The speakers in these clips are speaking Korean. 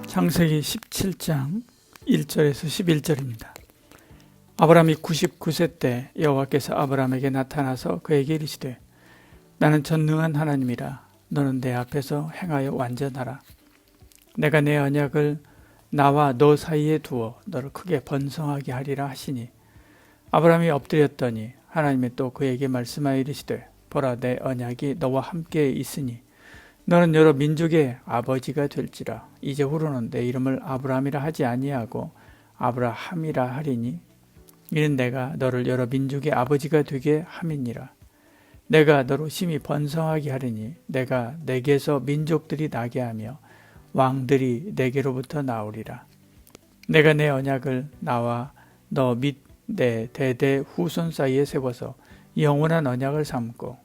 창세기 17장 1절에서 11절입니다. 아브라함이 99세 때 여호와께서 아브라함에게 나타나서 그에게 이르시되 나는 전능한 하나님이라. 너는 내 앞에서 행하여 완전하라. 내가 내 언약을 나와 너 사이에 두어 너를 크게 번성하게 하리라 하시니 아브라함이 엎드렸더니 하나님이 또 그에게 말씀하여 이르시되 보라, 내 언약이 너와 함께 있으니 너는 여러 민족의 아버지가 될지라. 이제 후로는 내 이름을 아브라함이라 하지 아니하고 아브라함이라 하리니 이는 내가 너를 여러 민족의 아버지가 되게 함이니라. 내가 너로 심히 번성하게 하리니 내가 내게서 민족들이 나게 하며 왕들이 내게로부터 나오리라. 내가 내 언약을 나와 너 및 내 대대 후손 사이에 세워서 영원한 언약을 삼고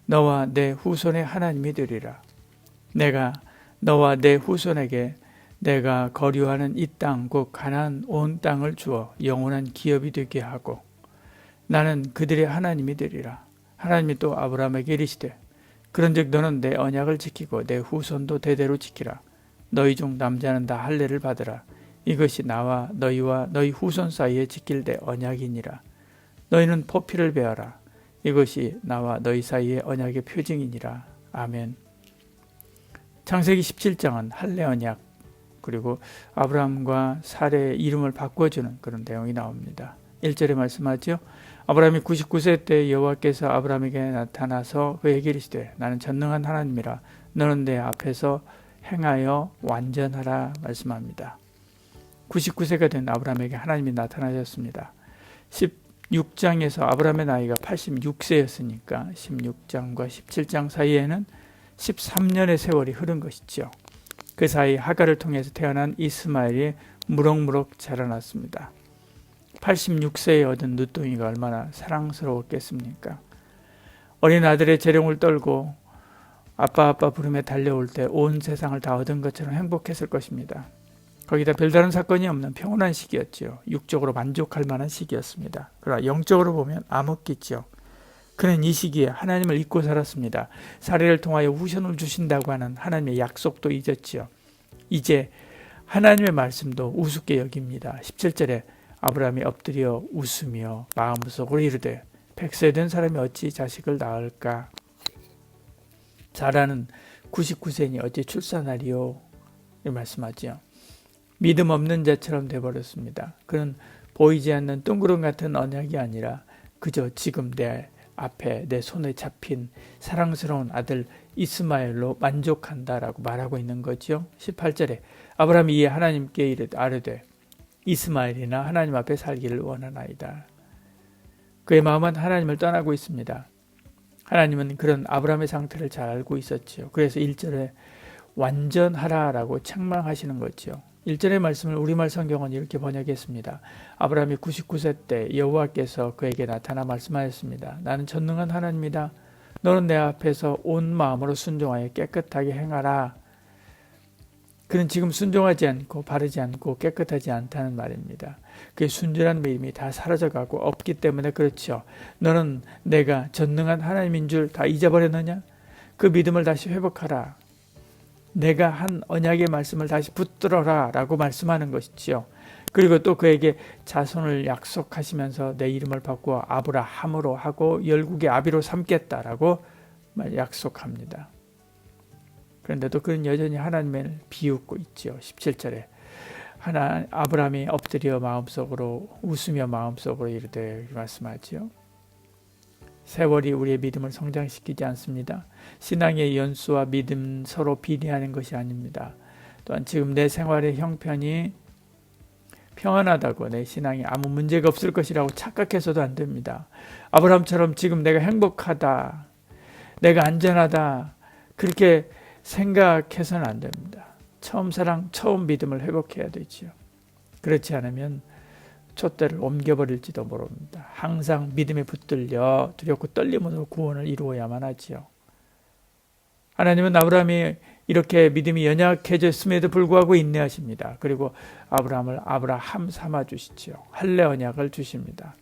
너와 내 후손의 하나님이 되리라. 내가 너와 내 후손에게 내가 거류하는 이 땅 곧 가나안 온 땅을 주어 영원한 기업이 되게 하고 나는 그들의 하나님이 되리라. 하나님이 또 아브라함에게 이르시되 그런즉 너는 내 언약을 지키고 내 후손도 대대로 지키라. 너희 중 남자는 다 할례를 받으라. 이것이 나와 너희와 너희 후손 사이에 지킬 내 언약이니라. 너희는 포피를 베어라. 이것이 나와 너희 사이의 언약의 표징이니라. 아멘. 창세기 17장은 할례 언약 그리고 아브라함과 사레의 이름을 바꿔주는 그런 내용이 나옵니다. 1절에 말씀하죠. 아브라함이 99세 때 여호와께서 아브라함에게 나타나서 그에게 이르시되 나는 전능한 하나님이라. 너는 내 앞에서 행하여 완전하라 말씀합니다. 99세가 된 아브라함에게 하나님이 나타나셨습니다. 16장에서 아브라함의 나이가 86세였으니까 16장과 17장 사이에는 13년의 세월이 흐른 것이죠. 그 사이 하갈을 통해서 태어난 이스마엘이 무럭무럭 자라났습니다. 86세에 얻은 늦둥이가 얼마나 사랑스러웠겠습니까? 어린 아들의 재롱을 떨고 아빠 부름에 달려올 때 온 세상을 다 얻은 것처럼 행복했을 것입니다. 거기다 별다른 사건이 없는 평온한 시기였죠. 육적으로 만족할 만한 시기였습니다. 그러나 영적으로 보면 암흑기죠. 그는 이 시기에 하나님을 잊고 살았습니다. 사례를 통하여 후손을 주신다고 하는 하나님의 약속도 잊었지요. 이제 하나님의 말씀도 우습게 여깁니다. 17절에 아브라함이 엎드려 웃으며 마음속으로 이르되 100세 된 사람이 어찌 자식을 낳을까? 자라는 99세니 어찌 출산하리요? 이 말씀하지요. 믿음 없는 자처럼 되어버렸습니다. 그는 보이지 않는 둥구름 같은 언약이 아니라 그저 지금 내 앞에 내 손에 잡힌 사랑스러운 아들 이스마엘로 만족한다라고 말하고 있는 거죠. 18절에 아브라함이 이에 하나님께 아뢰되 이스마엘이나 하나님 앞에 살기를 원하나이다. 그의 마음은 하나님을 떠나고 있습니다. 하나님은 그런 아브라함의 상태를 잘 알고 있었죠. 그래서 1절에 완전하라라고 책망하시는 거죠. 1절의 말씀을 우리말 성경은 이렇게 번역했습니다. 아브라함이 99세 때 여호와께서 그에게 나타나 말씀하였습니다. 나는 전능한 하나님이다. 너는 내 앞에서 온 마음으로 순종하여 깨끗하게 행하라. 그는 지금 순종하지 않고 바르지 않고 깨끗하지 않다는 말입니다. 그의 순전한 믿음이 다 사라져가고 없기 때문에 그렇죠. 너는 내가 전능한 하나님인 줄 다 잊어버렸느냐? 그 믿음을 다시 회복하라. 내가 한 언약의 말씀을 다시 붙들어라 라고 말씀하는 것이지요. 그리고 또 그에게 자손을 약속하시면서 내 이름을 바꾸어 아브라함으로 하고 열국의 아비로 삼겠다라고 약속합니다. 그런데도 그는 여전히 하나님을 비웃고 있죠. 17절에 아브라함이 엎드려 마음속으로 웃으며 마음속으로 이르되 말씀하지요. 세월이 우리의 믿음을 성장시키지 않습니다. 신앙의 연수와 믿음 서로 비례하는 것이 아닙니다. 또한 지금 내 생활의 형편이 평안하다고 내 신앙이 아무 문제가 없을 것이라고 착각해서도 안 됩니다. 아브라함처럼 지금 내가 행복하다, 내가 안전하다 그렇게 생각해서는 안 됩니다. 처음 사랑, 처음 믿음을 회복해야 되지요. 그렇지 않으면 촛대를 옮겨버릴지도 모릅니다. 항상 믿음에 붙들려 두렵고 떨림으로 구원을 이루어야만 하지요. 하나님은 아브라함이 이렇게 믿음이 연약해졌음에도 불구하고 인내하십니다. 그리고 아브라함을 아브라함 삼아 주시지요. 할례 언약을 주십니다.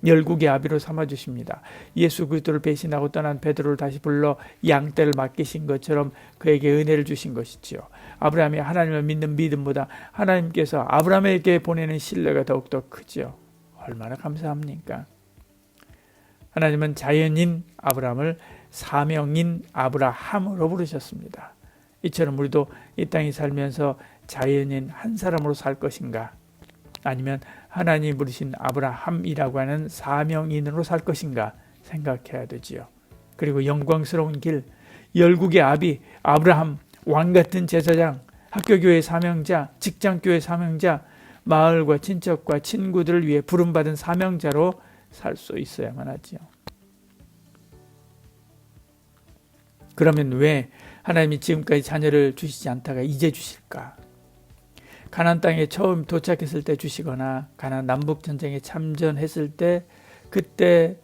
열국의 아비로 삼아주십니다. 예수 그리스도를 배신하고 떠난 베드로를 다시 불러 양떼를 맡기신 것처럼 그에게 은혜를 주신 것이지요. 아브라함이 하나님을 믿는 믿음보다 하나님께서 아브라함에게 보내는 신뢰가 더욱더 크지요. 얼마나 감사합니까? 하나님은 자연인 아브라함을 사명인 아브라함으로 부르셨습니다. 이처럼 우리도 이 땅에 살면서 자연인 한 사람으로 살 것인가, 아니면 하나님 부르신 아브라함이라고 하는 사명인으로 살 것인가 생각해야 되지요. 그리고 영광스러운 길, 열국의 아비 아브라함, 왕같은 제사장, 학교교회 사명자, 직장교회 사명자, 마을과 친척과 친구들을 위해 부름받은 사명자로 살 수 있어야만 하지요. 그러면 왜 하나님이 지금까지 자녀를 주시지 않다가 이제 주실까? 가나안 땅에 처음 도착했을 때 주시거나 가나안 남북 전쟁에 참전했을 때 그때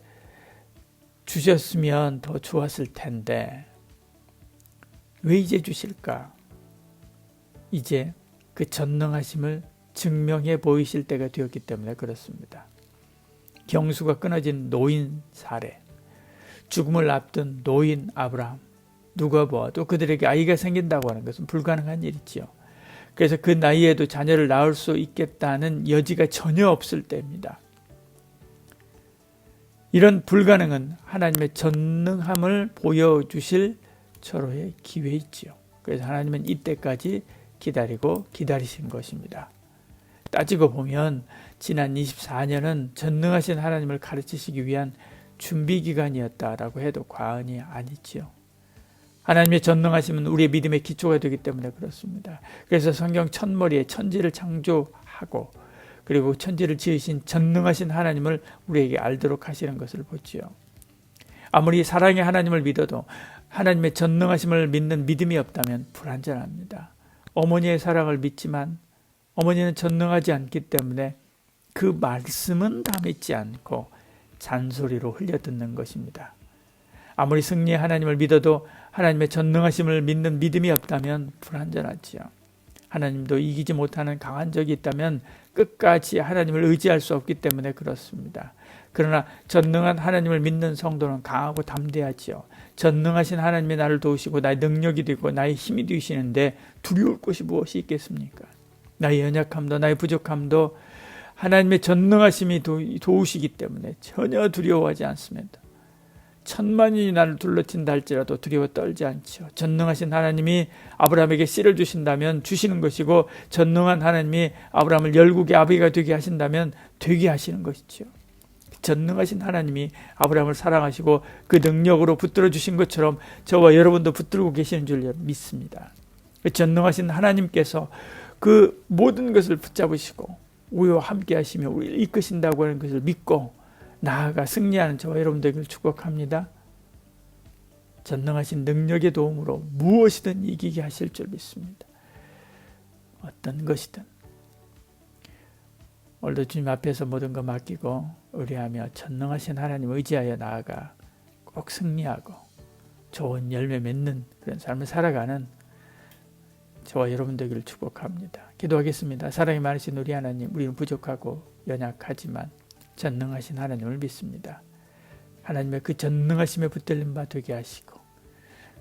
주셨으면 더 좋았을 텐데 왜 이제 주실까? 이제 그 전능하심을 증명해 보이실 때가 되었기 때문에 그렇습니다. 경수가 끊어진 노인 사례, 죽음을 앞둔 노인 아브라함, 누가 보아도 그들에게 아이가 생긴다고 하는 것은 불가능한 일이지요. 그래서 그 나이에도 자녀를 낳을 수 있겠다는 여지가 전혀 없을 때입니다. 이런 불가능은 하나님의 전능함을 보여주실 절호의 기회이지요. 그래서 하나님은 이때까지 기다리고 기다리신 것입니다. 따지고 보면 지난 24년은 전능하신 하나님을 가르치시기 위한 준비기간이었다라고 해도 과언이 아니지요. 하나님의 전능하심은 우리의 믿음의 기초가 되기 때문에 그렇습니다. 그래서 성경 첫머리에 천지를 창조하고 그리고 천지를 지으신 전능하신 하나님을 우리에게 알도록 하시는 것을 보지요. 아무리 사랑의 하나님을 믿어도 하나님의 전능하심을 믿는 믿음이 없다면 불완전합니다. 어머니의 사랑을 믿지만 어머니는 전능하지 않기 때문에 그 말씀은 다 믿지 않고 잔소리로 흘려듣는 것입니다. 아무리 승리의 하나님을 믿어도 하나님의 전능하심을 믿는 믿음이 없다면 불완전하지요. 하나님도 이기지 못하는 강한 적이 있다면 끝까지 하나님을 의지할 수 없기 때문에 그렇습니다. 그러나 전능한 하나님을 믿는 성도는 강하고 담대하지요. 전능하신 하나님이 나를 도우시고 나의 능력이 되고 나의 힘이 되시는데 두려울 것이 무엇이 있겠습니까? 나의 연약함도 나의 부족함도 하나님의 전능하심이 도우시기 때문에 전혀 두려워하지 않습니다. 천만인이 나를 둘러친다 할지라도 두려워 떨지 않죠. 전능하신 하나님이 아브라함에게 씨를 주신다면 주시는 것이고 전능한 하나님이 아브라함을 열국의 아비가 되게 하신다면 되게 하시는 것이죠. 전능하신 하나님이 아브라함을 사랑하시고 그 능력으로 붙들어 주신 것처럼 저와 여러분도 붙들고 계시는 줄 믿습니다. 전능하신 하나님께서 그 모든 것을 붙잡으시고 우리와 함께 하시며 우리를 이끄신다고 하는 것을 믿고 나아가 승리하는 저와 여러분들을 축복합니다. 전능하신 능력의 도움으로 무엇이든 이기게 하실 줄 믿습니다. 어떤 것이든 오늘도 주님 앞에서 모든 거 맡기고 의뢰하며 전능하신 하나님 의지하여 나아가 꼭 승리하고 좋은 열매 맺는 그런 삶을 살아가는 저와 여러분 되기를 축복합니다. 기도하겠습니다. 사랑이 많으신 우리 하나님, 우리는 부족하고 연약하지만 전능하신 하나님을 믿습니다. 하나님의 그 전능하심에 붙들린 바 되게 하시고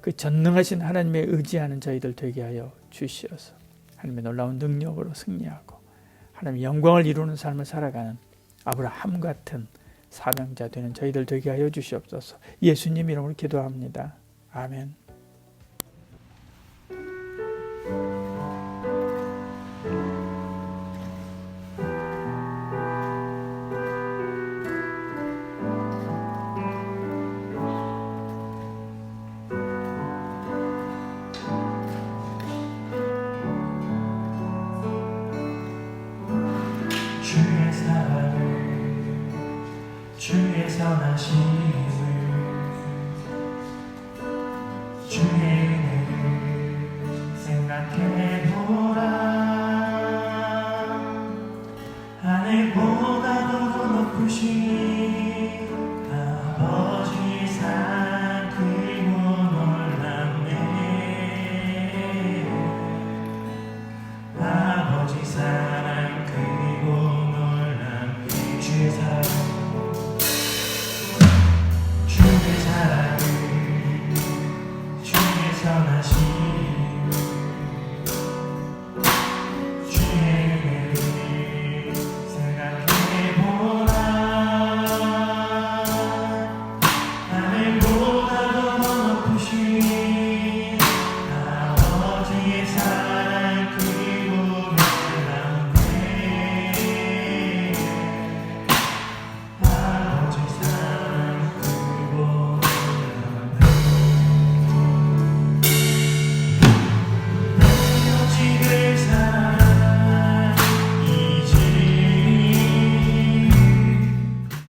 그 전능하신 하나님의 의지하는 저희들 되게 하여 주시어서 하나님의 놀라운 능력으로 승리하고 하나님의 영광을 이루는 삶을 살아가는 아브라함 같은 사명자 되는 저희들 되게 하여 주시옵소서. 예수님 이름으로 기도합니다. 아멘. 주의 사랑을 주의 선하심을 주의